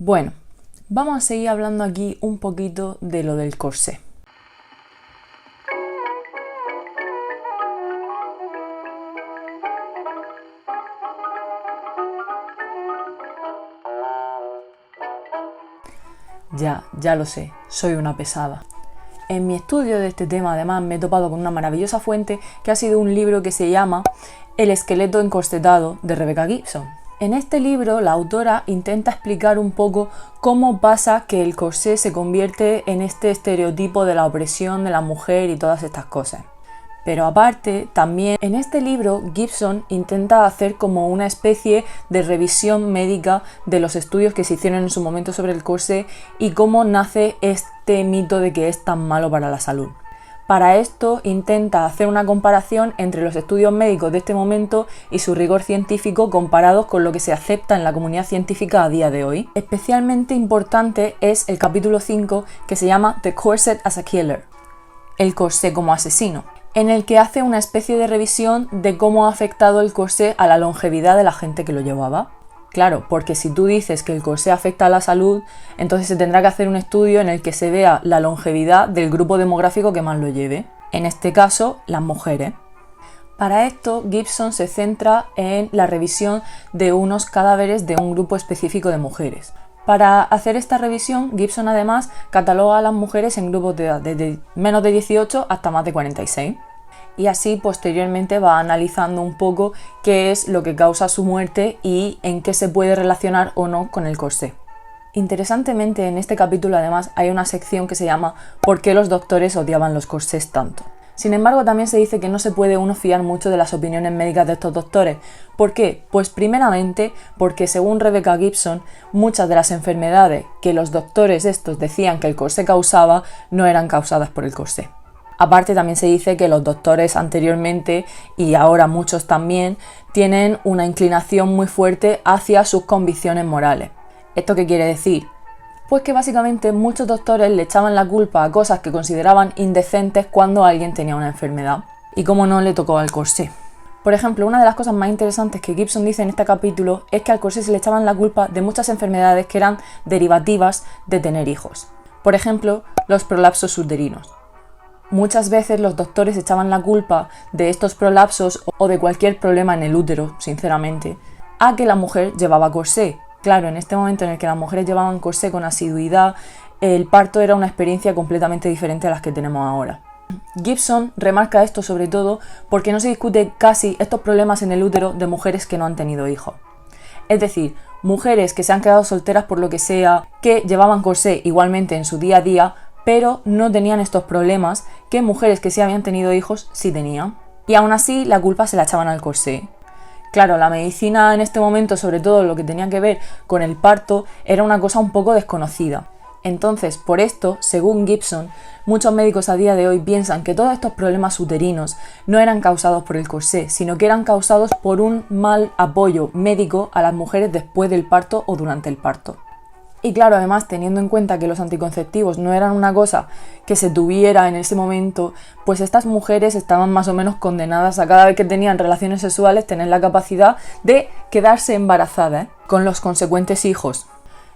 Bueno, vamos a seguir hablando aquí un poquito de lo del corsé. Ya lo sé, soy una pesada. En mi estudio de este tema, además, me he topado con una maravillosa fuente que ha sido un libro que se llama El esqueleto encorsetado de Rebecca Gibson. En este libro, la autora intenta explicar un poco cómo pasa que el corsé se convierte en este estereotipo de la opresión de la mujer y todas estas cosas. Pero aparte, también en este libro Gibson intenta hacer como una especie de revisión médica de los estudios que se hicieron en su momento sobre el corsé y cómo nace este mito de que es tan malo para la salud. Para esto intenta hacer una comparación entre los estudios médicos de este momento y su rigor científico comparados con lo que se acepta en la comunidad científica a día de hoy. Especialmente importante es el capítulo 5 que se llama The Corset as a Killer, el corsé como asesino, en el que hace una especie de revisión de cómo ha afectado el corsé a la longevidad de la gente que lo llevaba. Claro, porque si tú dices que el corsé afecta a la salud, entonces se tendrá que hacer un estudio en el que se vea la longevidad del grupo demográfico que más lo lleve, en este caso, las mujeres. Para esto, Gibson se centra en la revisión de unos cadáveres de un grupo específico de mujeres. Para hacer esta revisión, Gibson además cataloga a las mujeres en grupos de edad desde menos de 18 hasta más de 46. Y así posteriormente va analizando un poco qué es lo que causa su muerte y en qué se puede relacionar o no con el corsé. Interesantemente, en este capítulo además hay una sección que se llama ¿Por qué los doctores odiaban los corsés tanto? Sin embargo, también se dice que no se puede uno fiar mucho de las opiniones médicas de estos doctores. ¿Por qué? Pues primeramente porque según Rebecca Gibson, muchas de las enfermedades que los doctores estos decían que el corsé causaba no eran causadas por el corsé. Aparte, también se dice que los doctores anteriormente, y ahora muchos también, tienen una inclinación muy fuerte hacia sus convicciones morales. ¿Esto qué quiere decir? Pues que básicamente muchos doctores le echaban la culpa a cosas que consideraban indecentes cuando alguien tenía una enfermedad. Y cómo no le tocó al corsé. Por ejemplo, una de las cosas más interesantes que Gibson dice en este capítulo es que al corsé se le echaban la culpa de muchas enfermedades que eran derivativas de tener hijos. Por ejemplo, los prolapsos uterinos. Muchas veces los doctores echaban la culpa de estos prolapsos o de cualquier problema en el útero, sinceramente, a que la mujer llevaba corsé. Claro, en este momento en el que las mujeres llevaban corsé con asiduidad, el parto era una experiencia completamente diferente a las que tenemos ahora. Gibson remarca esto sobre todo porque no se discute casi estos problemas en el útero de mujeres que no han tenido hijos. Es decir, mujeres que se han quedado solteras por lo que sea, que llevaban corsé igualmente en su día a día, pero no tenían estos problemas que mujeres que sí habían tenido hijos sí tenían. Y aún así la culpa se la echaban al corsé. Claro, la medicina en este momento, sobre todo lo que tenía que ver con el parto, era una cosa un poco desconocida. Entonces, por esto, según Gibson, muchos médicos a día de hoy piensan que todos estos problemas uterinos no eran causados por el corsé, sino que eran causados por un mal apoyo médico a las mujeres después del parto o durante el parto. Y claro, además, teniendo en cuenta que los anticonceptivos no eran una cosa que se tuviera en ese momento, pues estas mujeres estaban más o menos condenadas a cada vez que tenían relaciones sexuales tener la capacidad de quedarse embarazadas, con los consecuentes hijos.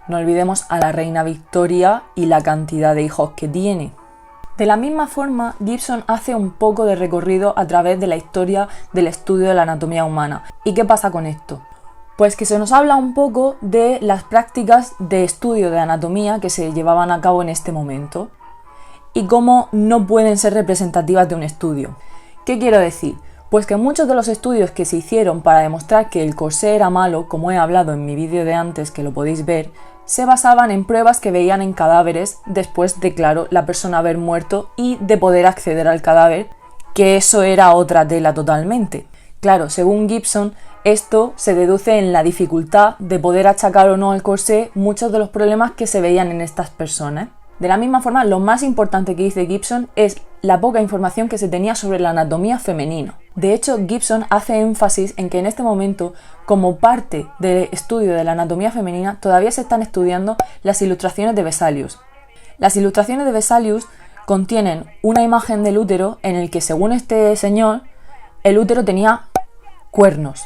No olvidemos a la reina Victoria y la cantidad de hijos que tiene. De la misma forma, Gibson hace un poco de recorrido a través de la historia del estudio de la anatomía humana. ¿Y qué pasa con esto? Pues que se nos habla un poco de las prácticas de estudio de anatomía que se llevaban a cabo en este momento y cómo no pueden ser representativas de un estudio. ¿Qué quiero decir? Pues que muchos de los estudios que se hicieron para demostrar que el corsé era malo, como he hablado en mi vídeo de antes, que lo podéis ver, se basaban en pruebas que veían en cadáveres después de, claro, la persona haber muerto y de poder acceder al cadáver, que eso era otra tela totalmente. Claro, según Gibson, esto se deduce en la dificultad de poder achacar o no al corsé muchos de los problemas que se veían en estas personas. De la misma forma, lo más importante que dice Gibson es la poca información que se tenía sobre la anatomía femenina. De hecho, Gibson hace énfasis en que en este momento, como parte del estudio de la anatomía femenina, todavía se están estudiando las ilustraciones de Vesalius. Las ilustraciones de Vesalius contienen una imagen del útero en el que, según este señor, el útero tenía cuernos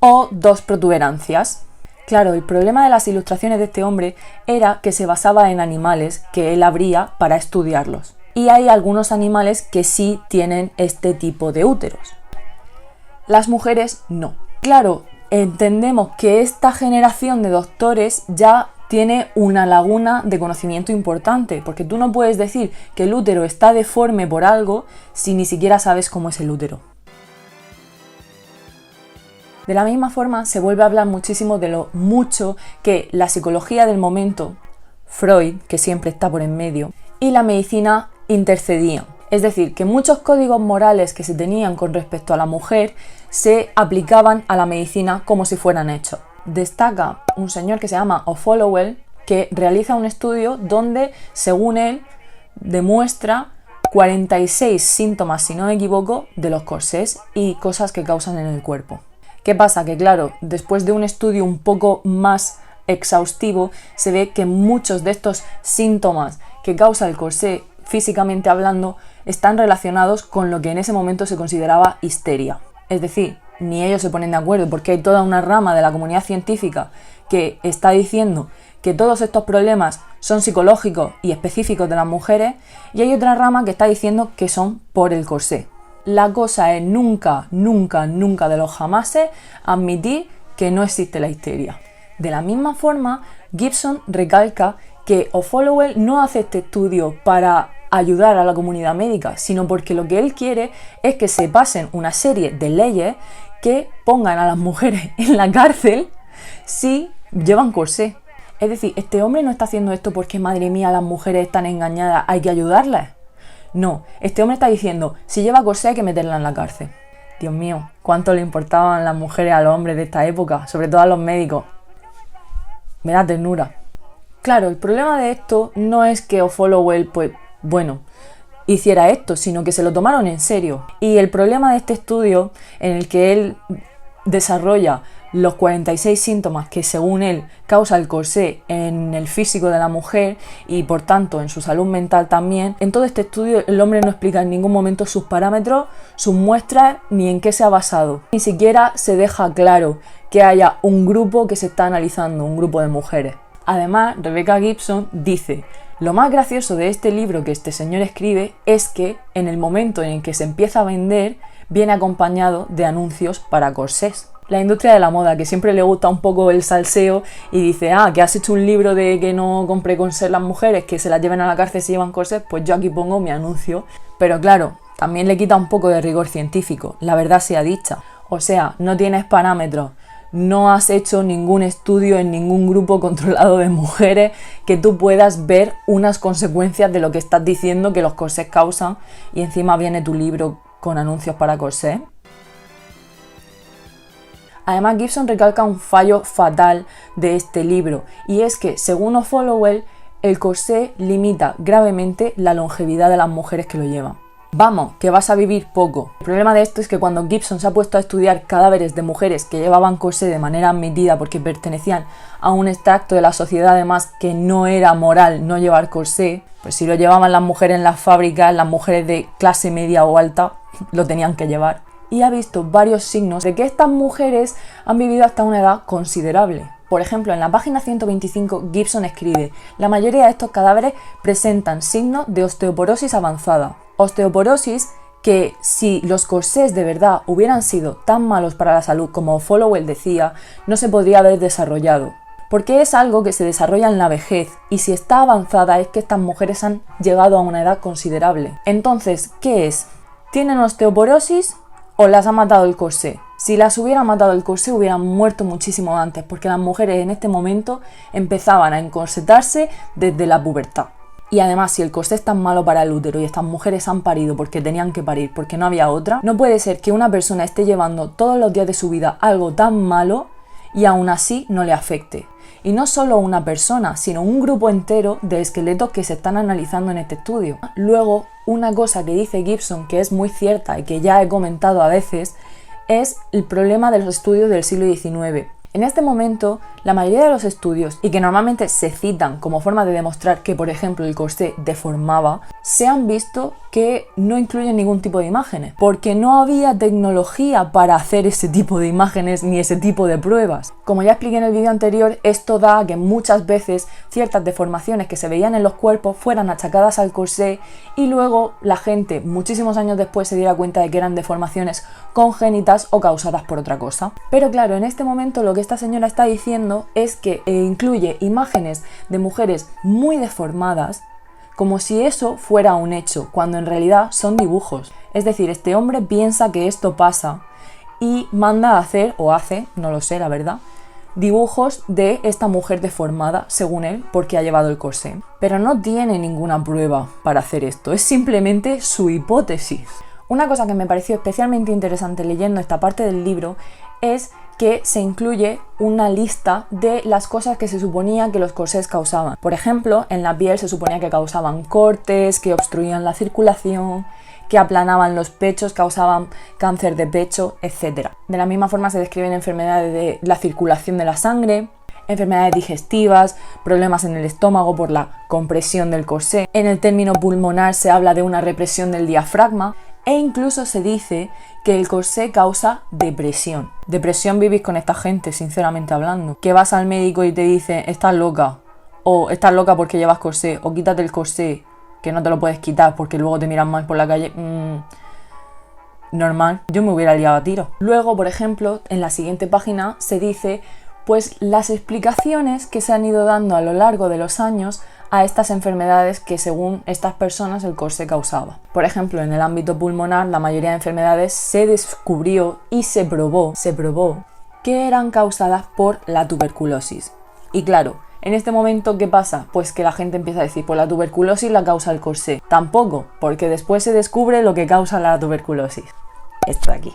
o dos protuberancias. Claro, el problema de las ilustraciones de este hombre era que se basaba en animales que él abría para estudiarlos. Y hay algunos animales que sí tienen este tipo de úteros. Las mujeres no. Claro, entendemos que esta generación de doctores ya tiene una laguna de conocimiento importante, porque tú no puedes decir que el útero está deforme por algo si ni siquiera sabes cómo es el útero. De la misma forma, se vuelve a hablar muchísimo de lo mucho que la psicología del momento, Freud, que siempre está por en medio, y la medicina intercedían. Es decir, que muchos códigos morales que se tenían con respecto a la mujer se aplicaban a la medicina como si fueran hechos. Destaca un señor que se llama O'Followill, que realiza un estudio donde, según él, demuestra 46 síntomas, si no me equivoco, de los corsés y cosas que causan en el cuerpo. ¿Qué pasa? Que claro, después de un estudio un poco más exhaustivo, se ve que muchos de estos síntomas que causa el corsé, físicamente hablando, están relacionados con lo que en ese momento se consideraba histeria. Es decir, ni ellos se ponen de acuerdo porque hay toda una rama de la comunidad científica que está diciendo que todos estos problemas son psicológicos y específicos de las mujeres, y hay otra rama que está diciendo que son por el corsé. La cosa es nunca, nunca, nunca de los jamases admitir que no existe la histeria. De la misma forma, Gibson recalca que O'Followill no hace este estudio para ayudar a la comunidad médica, sino porque lo que él quiere es que se pasen una serie de leyes que pongan a las mujeres en la cárcel si llevan corsé. Es decir, este hombre no está haciendo esto porque, madre mía, las mujeres están engañadas, hay que ayudarlas. No, este hombre está diciendo, si lleva corsé hay que meterla en la cárcel. Dios mío, cuánto le importaban las mujeres a los hombres de esta época, sobre todo a los médicos. Me da ternura. Claro, el problema de esto no es que O'Followill, hiciera esto, sino que se lo tomaron en serio. Y el problema de este estudio, en el que él desarrolla los 46 síntomas que según él causa el corsé en el físico de la mujer y por tanto en su salud mental también, en todo este estudio el hombre no explica en ningún momento sus parámetros, sus muestras ni en qué se ha basado. Ni siquiera se deja claro que haya un grupo que se está analizando, un grupo de mujeres. Además, Rebecca Gibson dice: lo más gracioso de este libro que este señor escribe es que en el momento en el que se empieza a vender viene acompañado de anuncios para corsés. La industria de la moda, que siempre le gusta un poco el salseo y dice, que has hecho un libro de que no compre corsés las mujeres, que se las lleven a la cárcel si llevan corsés, pues yo aquí pongo mi anuncio. Pero claro, también le quita un poco de rigor científico, la verdad sea dicha. O sea, no tienes parámetros, no has hecho ningún estudio en ningún grupo controlado de mujeres que tú puedas ver unas consecuencias de lo que estás diciendo que los corsés causan, y encima viene tu libro con anuncios para corsés. Además, Gibson recalca un fallo fatal de este libro, y es que, según O'Followill, el corsé limita gravemente la longevidad de las mujeres que lo llevan. Vamos, que vas a vivir poco. El problema de esto es que cuando Gibson se ha puesto a estudiar cadáveres de mujeres que llevaban corsé de manera admitida porque pertenecían a un extracto de la sociedad además que no era moral no llevar corsé, pues si lo llevaban las mujeres en las fábricas, las mujeres de clase media o alta lo tenían que llevar. Y ha visto varios signos de que estas mujeres han vivido hasta una edad considerable. Por ejemplo, en la página 125 Gibson escribe: la mayoría de estos cadáveres presentan signos de osteoporosis avanzada. Osteoporosis que, si los corsés de verdad hubieran sido tan malos para la salud como O'Followill decía, no se podría haber desarrollado. Porque es algo que se desarrolla en la vejez, y si está avanzada es que estas mujeres han llegado a una edad considerable. Entonces, ¿qué es? ¿Tienen osteoporosis o las ha matado el corsé? Si las hubiera matado el corsé hubieran muerto muchísimo antes, porque las mujeres en este momento empezaban a encorsetarse desde la pubertad. Y además, si el corsé es tan malo para el útero y estas mujeres han parido porque tenían que parir, porque no había otra, no puede ser que una persona esté llevando todos los días de su vida algo tan malo y aún así no le afecte. Y no solo una persona, sino un grupo entero de esqueletos que se están analizando en este estudio. Luego, una cosa que dice Gibson que es muy cierta y que ya he comentado a veces, es el problema de los estudios del siglo XIX. En este momento, la mayoría de los estudios, y que normalmente se citan como forma de demostrar que, por ejemplo, el corsé deformaba, se han visto que no incluyen ningún tipo de imágenes, porque no había tecnología para hacer ese tipo de imágenes ni ese tipo de pruebas. Como ya expliqué en el vídeo anterior, esto da a que muchas veces ciertas deformaciones que se veían en los cuerpos fueran achacadas al corsé y luego la gente, muchísimos años después, se diera cuenta de que eran deformaciones congénitas o causadas por otra cosa. Pero claro, en este momento lo que esta señora está diciendo es que incluye imágenes de mujeres muy deformadas como si eso fuera un hecho, cuando en realidad son dibujos. Es decir, este hombre piensa que esto pasa y manda a hacer, o hace, no lo sé la verdad, dibujos de esta mujer deformada, según él, porque ha llevado el corsé. Pero no tiene ninguna prueba para hacer esto, es simplemente su hipótesis. Una cosa que me pareció especialmente interesante leyendo esta parte del libro es que se incluye una lista de las cosas que se suponía que los corsés causaban. Por ejemplo, en la piel se suponía que causaban cortes, que obstruían la circulación, que aplanaban los pechos, causaban cáncer de pecho, etc. De la misma forma se describen enfermedades de la circulación de la sangre, enfermedades digestivas, problemas en el estómago por la compresión del corsé. En el término pulmonar se habla de una represión del diafragma e incluso se dice que el corsé causa depresión. Depresión vivís con esta gente, sinceramente hablando. Que vas al médico y te dice, estás loca, o estás loca porque llevas corsé, o quítate el corsé, que no te lo puedes quitar porque luego te miran mal por la calle. Normal, yo me hubiera liado a tiro. Luego, por ejemplo, en la siguiente página se dice pues las explicaciones que se han ido dando a lo largo de los años a estas enfermedades que según estas personas el corsé causaba. Por ejemplo, en el ámbito pulmonar, la mayoría de enfermedades se descubrió y se probó que eran causadas por la tuberculosis. Y claro, en este momento, ¿qué pasa? Pues que la gente empieza a decir, pues la tuberculosis la causa el corsé. Tampoco, porque después se descubre lo que causa la tuberculosis. Esto de aquí.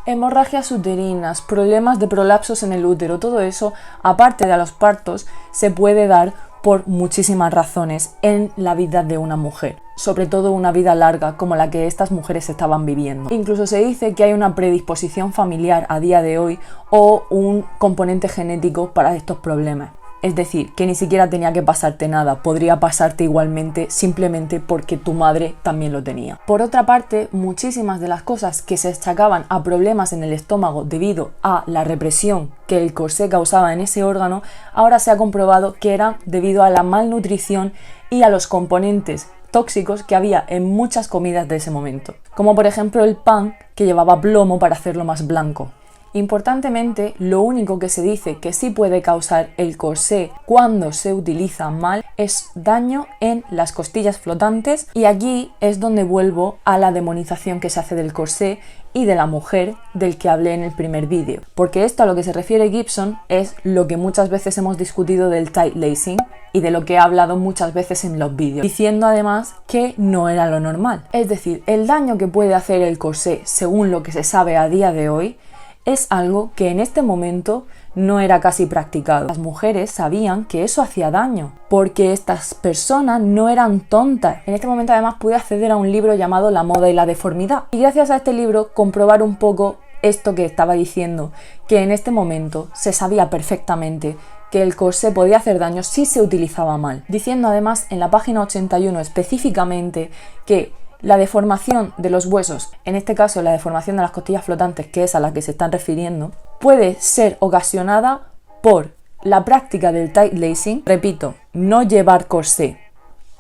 Hemorragias uterinas, problemas de prolapsos en el útero, todo eso, aparte de a los partos, se puede dar por muchísimas razones en la vida de una mujer, sobre todo una vida larga como la que estas mujeres estaban viviendo. Incluso se dice que hay una predisposición familiar a día de hoy o un componente genético para estos problemas. Es decir, que ni siquiera tenía que pasarte nada, podría pasarte igualmente simplemente porque tu madre también lo tenía. Por otra parte, muchísimas de las cosas que se achacaban a problemas en el estómago debido a la represión que el corsé causaba en ese órgano, ahora se ha comprobado que eran debido a la malnutrición y a los componentes tóxicos que había en muchas comidas de ese momento, como por ejemplo el pan que llevaba plomo para hacerlo más blanco. Importantemente, lo único que se dice que sí puede causar el corsé cuando se utiliza mal es daño en las costillas flotantes, y aquí es donde vuelvo a la demonización que se hace del corsé y de la mujer del que hablé en el primer vídeo, porque esto a lo que se refiere Gibson es lo que muchas veces hemos discutido del tight lacing y de lo que he hablado muchas veces en los vídeos, diciendo además que no era lo normal. Es decir, el daño que puede hacer el corsé según lo que se sabe a día de hoy es algo que en este momento no era casi practicado. Las mujeres sabían que eso hacía daño, porque estas personas no eran tontas. En este momento además pude acceder a un libro llamado La moda y la deformidad, y gracias a este libro comprobar un poco esto que estaba diciendo, que en este momento se sabía perfectamente que el corsé podía hacer daño si se utilizaba mal, diciendo además en la página 81 específicamente que la deformación de los huesos, en este caso la deformación de las costillas flotantes, que es a la que se están refiriendo, puede ser ocasionada por la práctica del tight lacing, repito, no llevar corsé,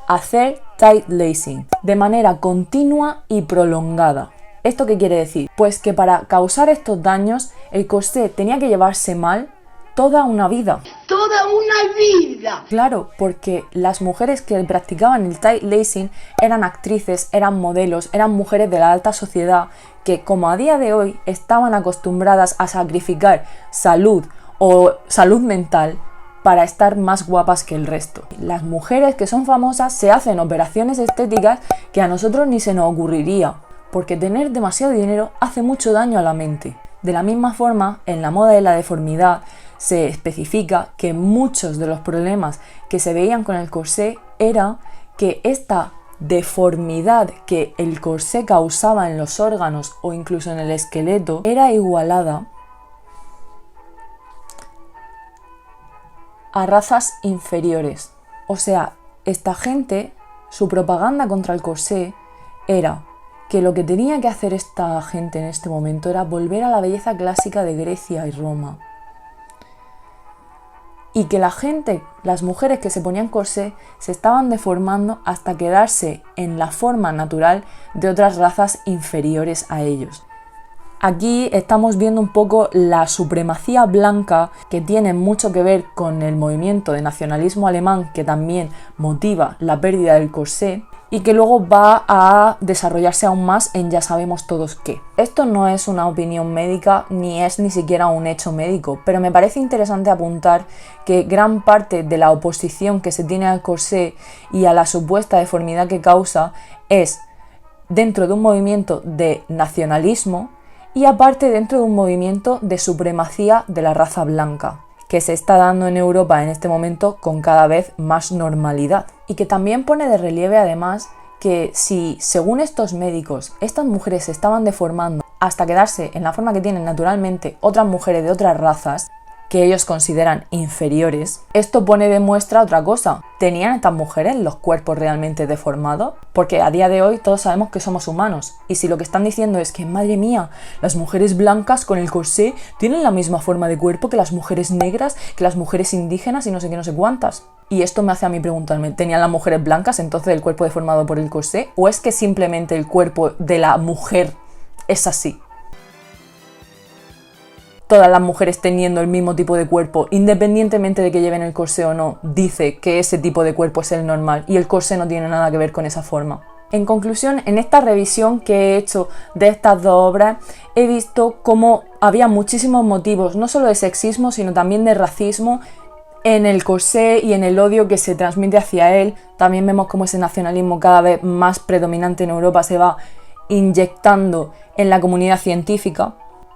hacer tight lacing de manera continua y prolongada. ¿Esto qué quiere decir? Pues que para causar estos daños el corsé tenía que llevarse mal toda una vida. ¡Toda una vida! Claro, porque las mujeres que practicaban el tight lacing eran actrices, eran modelos, eran mujeres de la alta sociedad que, como a día de hoy, estaban acostumbradas a sacrificar salud o salud mental para estar más guapas que el resto. Las mujeres que son famosas se hacen operaciones estéticas que a nosotros ni se nos ocurriría, porque tener demasiado dinero hace mucho daño a la mente. De la misma forma, en la moda de la deformidad se especifica que muchos de los problemas que se veían con el corsé era que esta deformidad que el corsé causaba en los órganos o incluso en el esqueleto era igualada a razas inferiores. O sea, esta gente, su propaganda contra el corsé era que lo que tenía que hacer esta gente en este momento era volver a la belleza clásica de Grecia y Roma. Y que la gente, las mujeres que se ponían corsé, se estaban deformando hasta quedarse en la forma natural de otras razas inferiores a ellos. Aquí estamos viendo un poco la supremacía blanca que tiene mucho que ver con el movimiento de nacionalismo alemán que también motiva la pérdida del corsé y que luego va a desarrollarse aún más en ya sabemos todos qué. Esto no es una opinión médica ni es ni siquiera un hecho médico, pero me parece interesante apuntar que gran parte de la oposición que se tiene al corsé y a la supuesta deformidad que causa es dentro de un movimiento de nacionalismo y aparte dentro de un movimiento de supremacía de la raza blanca, que se está dando en Europa en este momento con cada vez más normalidad. Y que también pone de relieve además que si, según estos médicos, estas mujeres se estaban deformando hasta quedarse en la forma que tienen naturalmente otras mujeres de otras razas, que ellos consideran inferiores, esto pone de muestra otra cosa. ¿Tenían estas mujeres los cuerpos realmente deformados? Porque a día de hoy todos sabemos que somos humanos, y si lo que están diciendo es que, madre mía, las mujeres blancas con el corsé tienen la misma forma de cuerpo que las mujeres negras, que las mujeres indígenas y no sé qué, no sé cuántas. Y esto me hace a mí preguntarme, ¿tenían las mujeres blancas entonces el cuerpo deformado por el corsé? ¿O es que simplemente el cuerpo de la mujer es así? Todas las mujeres teniendo el mismo tipo de cuerpo, independientemente de que lleven el corsé o no, dice que ese tipo de cuerpo es el normal y el corsé no tiene nada que ver con esa forma. En conclusión, en esta revisión que he hecho de estas dos obras, he visto cómo había muchísimos motivos, no solo de sexismo, sino también de racismo en el corsé y en el odio que se transmite hacia él. También vemos cómo ese nacionalismo cada vez más predominante en Europa se va inyectando en la comunidad científica,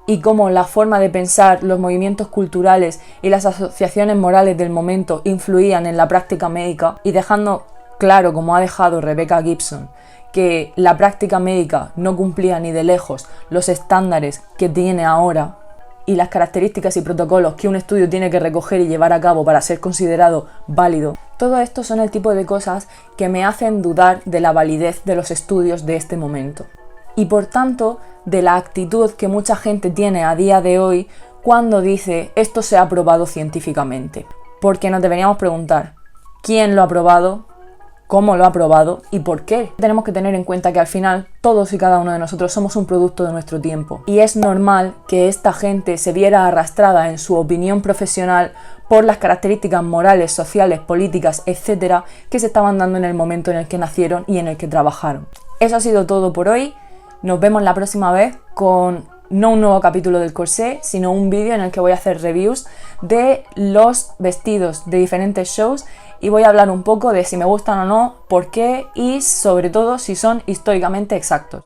y cómo la forma de pensar, los movimientos culturales y las asociaciones morales del momento influían en la práctica médica, y dejando claro, como ha dejado Rebecca Gibson, que la práctica médica no cumplía ni de lejos los estándares que tiene ahora y las características y protocolos que un estudio tiene que recoger y llevar a cabo para ser considerado válido. Todo esto son el tipo de cosas que me hacen dudar de la validez de los estudios de este momento. Y por tanto, de la actitud que mucha gente tiene a día de hoy cuando dice esto se ha probado científicamente. Porque nos deberíamos preguntar, ¿quién lo ha probado? ¿Cómo lo ha probado? ¿Y por qué? Tenemos que tener en cuenta que al final todos y cada uno de nosotros somos un producto de nuestro tiempo. Y es normal que esta gente se viera arrastrada en su opinión profesional por las características morales, sociales, políticas, etcétera, que se estaban dando en el momento en el que nacieron y en el que trabajaron. Eso ha sido todo por hoy. Nos vemos la próxima vez con no un nuevo capítulo del corsé, sino un vídeo en el que voy a hacer reviews de los vestidos de diferentes shows y voy a hablar un poco de si me gustan o no, por qué y sobre todo si son históricamente exactos.